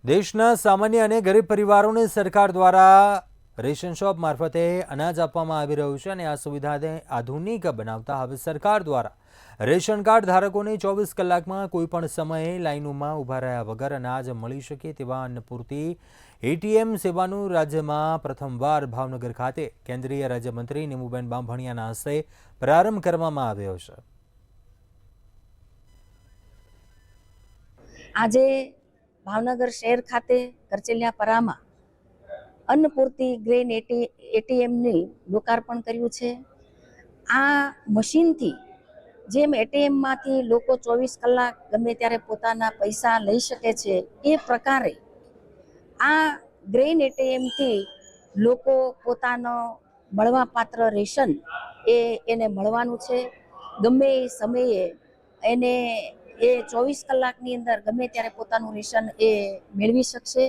દેશના સામાન્ય અને ગરીબ પરિવારોને સરકાર દ્વારા રેશન શોપ મારફતે અનાજ આપવામાં આવી રહ્યું છે અને આ સુવિધાને આધુનિક બનાવતા હવે સરકાર દ્વારા રેશન કાર્ડ ધારકોને 24 કલાકમાં કોઈપણ સમયે લાઇનોમાં ઊભા રહ્યા વગર અનાજ મળી શકે તેવા અન્નપૂર્તિ એટીએમ સેવાનું રાજ્યમાં પ્રથમવાર ભાવનગર ખાતે કેન્દ્રીય રાજ્યમંત્રી નીમુબેન બાંભણિયાના હસ્તે પ્રારંભ કરવામાં આવ્યો છે। આજે ભાવનગર શહેર ખાતે કરચેલિયાપરામાં અન્નપૂર્તિ ગ્રેન એટીએમનું લોકાર્પણ કર્યું છે। આ મશીનથી જેમ એટીએમમાંથી લોકો 24 કલાક ગમે ત્યારે પોતાના પૈસા લઈ શકે છે, એ પ્રકારે આ ગ્રેન એટીએમથી લોકો પોતાનો મળવાપાત્ર રેશન એને મળવાનું છે। ગમે એ સમયે એને 24 કલાકની અંદર ગમે ત્યારે પોતાનું રેશન એ મેળવી શકશે।